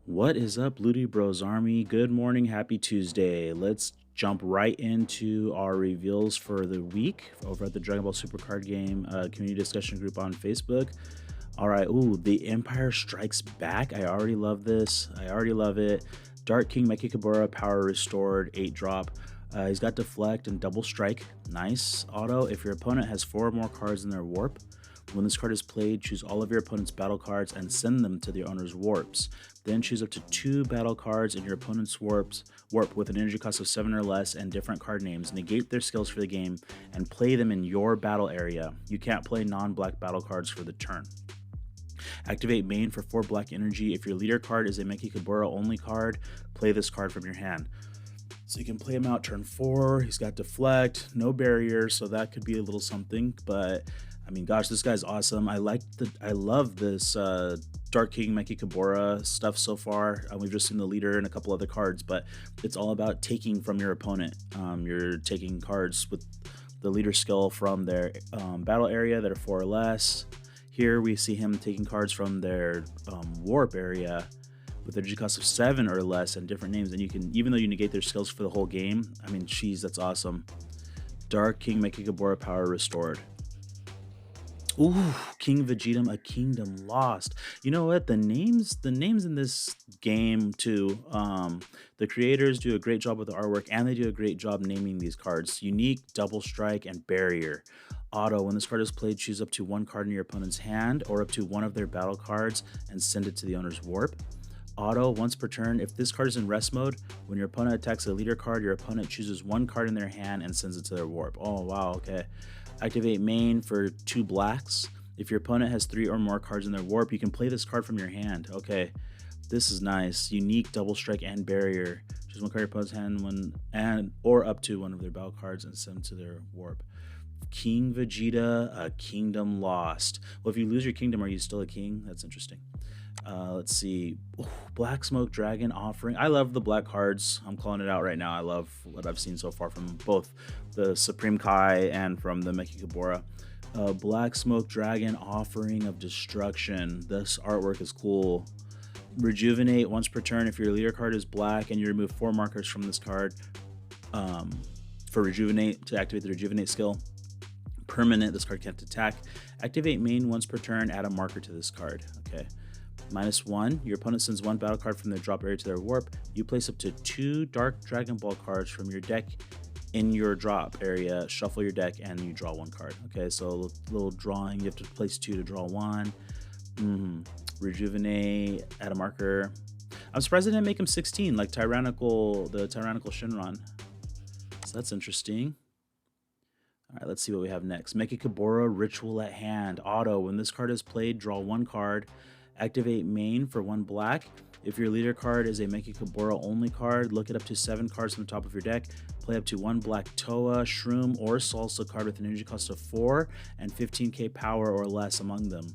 What is up, LudyBros Army? Good morning, happy Tuesday. Let's jump right into our reveals for the week over at the Dragon Ball Super Card Game community discussion group on Facebook. All right, ooh, the Empire Strikes Back. I already love this. I already love it. Dark King Mikey Kabura, power restored, 8 drop. He's got Deflect and Double Strike. Nice auto. If your opponent has 4 or more cards in their warp, when this card is played, choose all of your opponent's battle cards and send them to the owner's warps. Then choose up to 2 battle cards in your opponent's warp with an energy cost of 7 or less and different card names. Negate their skills for the game and play them in your battle area. You can't play non-black battle cards for the turn. Activate main for 4 black energy. If your leader card is a Meki Kabura only card, play this card from your hand. So you can play him out turn 4. He's got Deflect, no barrier, so that could be a little something. But I mean, gosh, this guy's awesome. I love this Dark King Meki Kabura stuff so far. We've just seen the leader and a couple other cards, but it's all about taking from your opponent. You're taking cards with the leader skill from their battle area that are 4 or less. Here we see him taking cards from their warp area with energy cost of 7 or less and different names. And you can, even though you negate their skills for the whole game, I mean, geez, that's awesome. Dark King Meki Kabura, power restored. Ooh, King Vegeta, A Kingdom Lost. You know what? The names in this game too. The creators do a great job with the artwork, and they do a great job naming these cards. Unique, Double Strike, and Barrier. Auto. When this card is played, choose up to 1 card in your opponent's hand or up to 1 of their battle cards and send it to the owner's warp. Auto, once per turn. If this card is in rest mode, when your opponent attacks a leader card, your opponent chooses 1 card in their hand and sends it to their warp. Oh, wow, okay. Activate main for 2 blacks. If your opponent has 3 or more cards in their warp, you can play this card from your hand. Okay, this is nice. Unique, Double Strike, and Barrier. Choose 1 card in your opponent's hand or up to 1 of their battle cards and send them to their warp. King Vegeta, A Kingdom Lost. Well, if you lose your kingdom, are you still a king? That's interesting. Let's see. Ooh, Black Smoke Dragon Offering. I love the black cards. I'm calling it out right now. I love what I've seen so far from both the Supreme Kai and from the Meki Kabura. Black Smoke Dragon Offering of Destruction. This artwork is cool. Rejuvenate once per turn. If your leader card is black and you remove 4 markers from this card for Rejuvenate to activate the Rejuvenate skill. Permanent, this card can't attack. Activate main once per turn, add a marker to this card. Okay. -1, your opponent sends 1 battle card from their drop area to their warp. You place up to 2 Dark Dragon Ball cards from your deck in your drop area, shuffle your deck, and you draw 1 card. Okay, so a little drawing. You have to place 2 to draw 1. Rejuvenate, add a marker. I'm surprised they didn't make him 16, like the Tyrannical Shenron. So that's interesting. All right, let's see what we have next. Meki Kabura, Ritual at Hand. Auto, when this card is played, draw 1 card. Activate main for 1 black. If your leader card is a Meki Kabura only card, look at up to 7 cards from the top of your deck. Play up to 1 black Toa, Shroom, or Salsa card with an energy cost of 4 and 15k power or less among them.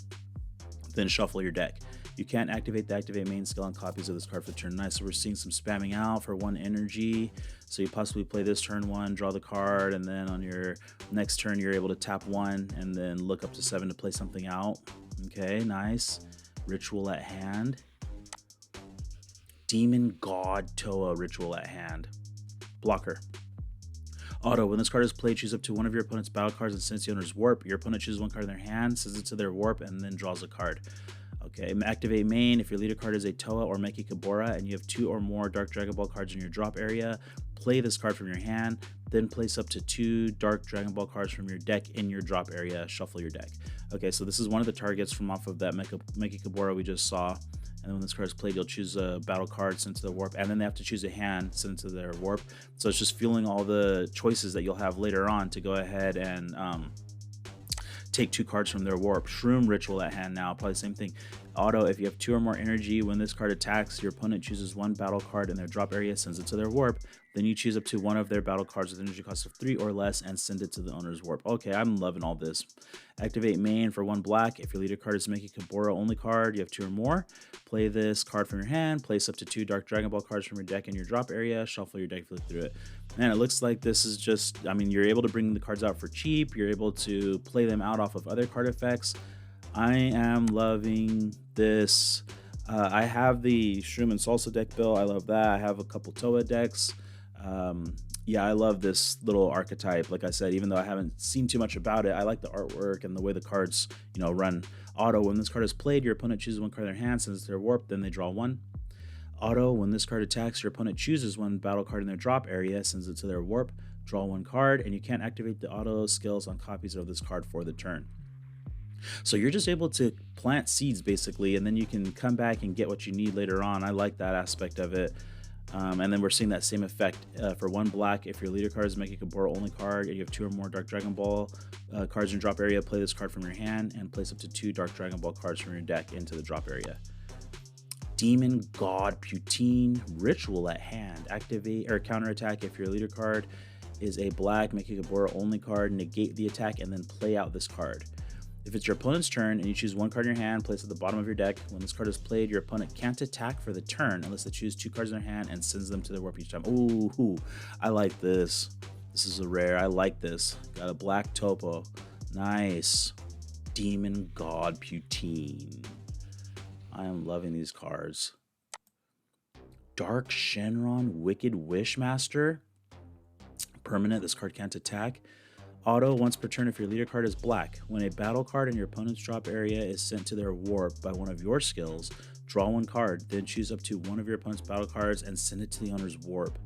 Then shuffle your deck. You can't activate the activate main skill on copies of this card for turn. Nice. So we're seeing some spamming out for 1 energy. So you possibly play this turn 1, draw the card, and then on your next turn you're able to tap 1 and then look up to 7 to play something out. Okay, nice. Ritual at Hand. Demon God Toa, Ritual at Hand. Blocker. Auto, when this card is played, choose up to 1 of your opponent's battle cards and send it to the owner's warp. Your opponent chooses 1 card in their hand, sends it to their warp, and then draws a card. Okay, activate main. If your leader card is a Toa or Meki Kabura and you have 2 or more Dark Dragon Ball cards in your drop area, play this card from your hand, then place up to 2 Dark Dragon Ball cards from your deck in your drop area, shuffle your deck. Okay, so this is one of the targets from off of that Meki Kabura we just saw. And then when this card is played, you'll choose a battle card, send to the warp, and then they have to choose a hand, send to their warp. So it's just fueling all the choices that you'll have later on to go ahead and take 2 cards from their warp. Shroom Ritual at Hand now, probably the same thing. Auto, if you have 2 or more energy, when this card attacks, your opponent chooses 1 battle card in their drop area, sends it to their warp. Then you choose up to 1 of their battle cards with energy cost of 3 or less and send it to the owner's warp. Okay, I'm loving all this. Activate main for 1 black. If your leader card is Meki Kabura only card, you have 2 or more. Play this card from your hand. Place up to 2 Dark Dragon Ball cards from your deck in your drop area. Shuffle your deck if you look through it. Man, it looks like this is just, I mean, you're able to bring the cards out for cheap. You're able to play them out off of other card effects. I am loving this. I have the Shroom and Salsa deck built. I love that. I have a couple Toa decks. Yeah, I love this little archetype. Like I said, even though I haven't seen too much about it, I like the artwork and the way the cards, run. Auto, when this card is played, your opponent chooses one card in their hand, sends it to their warp, then they draw one. Auto, when this card attacks, your opponent chooses one battle card in their drop area, sends it to their warp, draw one card, and you can't activate the auto skills on copies of this card for the turn. So you're just able to plant seeds basically, and then you can come back and get what you need later on. I like that aspect of it. And then we're seeing that same effect for 1 black. If your leader card is Mikey Kabura only card and you have 2 or more Dark Dragon Ball cards in your drop area, play this card from your hand and place up to 2 Dark Dragon Ball cards from your deck into the drop area. Demon God Putin Ritual at hand. Activate or counterattack if your leader card is a black Mikey Kabura only card, negate the attack and then play out this card. If it's your opponent's turn and you choose one card in your hand, place it at the bottom of your deck. When this card is played, your opponent can't attack for the turn unless they choose 2 cards in their hand and sends them to their warp each time. Ooh, I like this. This is a rare. I like this. Got a black topo. Nice. Demon God Putin. I am loving these cards. Dark Shenron Wicked Wishmaster. Permanent. This card can't attack. Auto, once per turn if your leader card is black. When a battle card in your opponent's drop area is sent to their warp by one of your skills, draw 1 card, then choose up to 1 of your opponent's battle cards and send it to the owner's warp.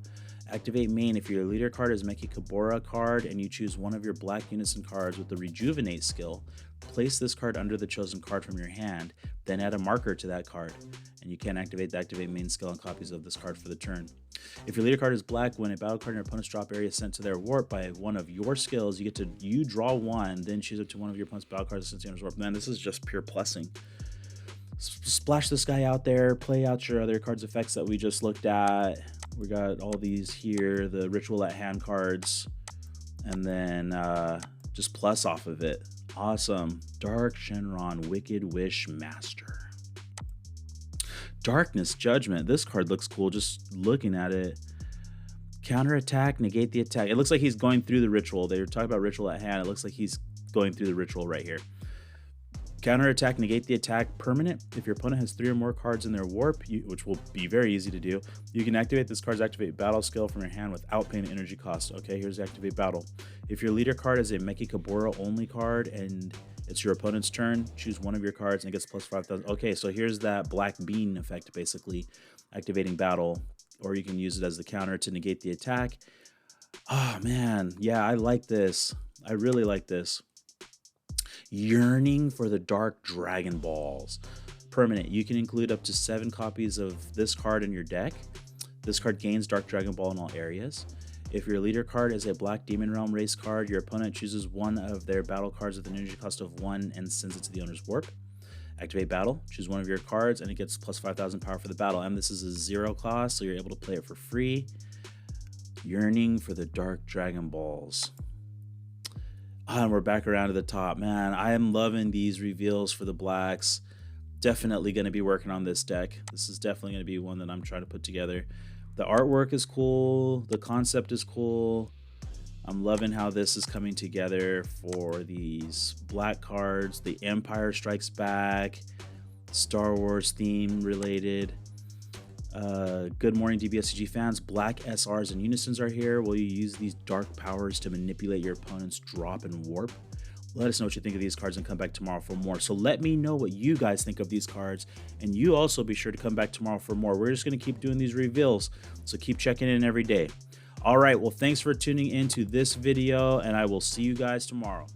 Activate main if your leader card is Mikey Kabura card and you choose 1 of your black Unison cards with the Rejuvenate skill. Place this card under the chosen card from your hand, then add a marker to that card. And you can activate the Activate main skill on copies of this card for the turn. If your leader card is black, when a battle card in your opponent's drop area is sent to their warp by one of your skills, you draw 1, then choose up to 1 of your opponent's battle cards sent to the owner's warp. Man, this is just pure plussing. Splash this guy out there, play out your other cards effects that we just looked at. We got all these here, the Ritual at hand cards, and then just plus off of it. Awesome. Dark Shenron Wicked Wish Master. Darkness Judgment. This card looks cool just looking at it. Counterattack, negate the attack. It looks like he's going through the ritual. They were talking about Ritual at hand. It looks like he's going through the ritual right here. Counterattack, negate the attack. Permanent. If your opponent has 3 or more cards in their warp, which will be very easy to do, you can activate this card's Activate Battle skill from your hand without paying energy cost. Okay, here's Activate Battle. If your leader card is a Mikey Kabura only card and it's your opponent's turn, choose 1 of your cards and it gets plus 5,000. Okay, so here's that black bean effect, basically activating battle, or you can use it as the counter to negate the attack. Oh man, yeah, I like this. I really like this. Yearning for the Dark Dragon Balls. Permanent. You can include up to 7 copies of this card in your deck. This card gains Dark Dragon Ball in all areas. If your leader card is a black Demon Realm race card, your opponent chooses 1 of their battle cards with an energy cost of 1 and sends it to the owner's warp. Activate battle. Choose 1 of your cards and it gets plus 5,000 power for the battle. And this is a 0 cost, so you're able to play it for free. Yearning for the Dark Dragon Balls. And we're back around to the top. Man, I am loving these reveals for the blacks. Definitely going to be working on this deck. This is definitely going to be one that I'm trying to put together. The artwork is cool. The concept is cool. I'm loving how this is coming together for these black cards. The Empire Strikes Back, Star Wars theme related. Good morning, DBSCG fans. Black SRs and Unisons are here. Will you use these dark powers to manipulate your opponent's drop and warp? Let us know what you think of these cards and come back tomorrow for more. So let me know what you guys think of these cards, and you also be sure to come back tomorrow for more. We're just going to keep doing these reveals, so keep checking in every day. All right, well, thanks for tuning into this video, and I will see you guys tomorrow.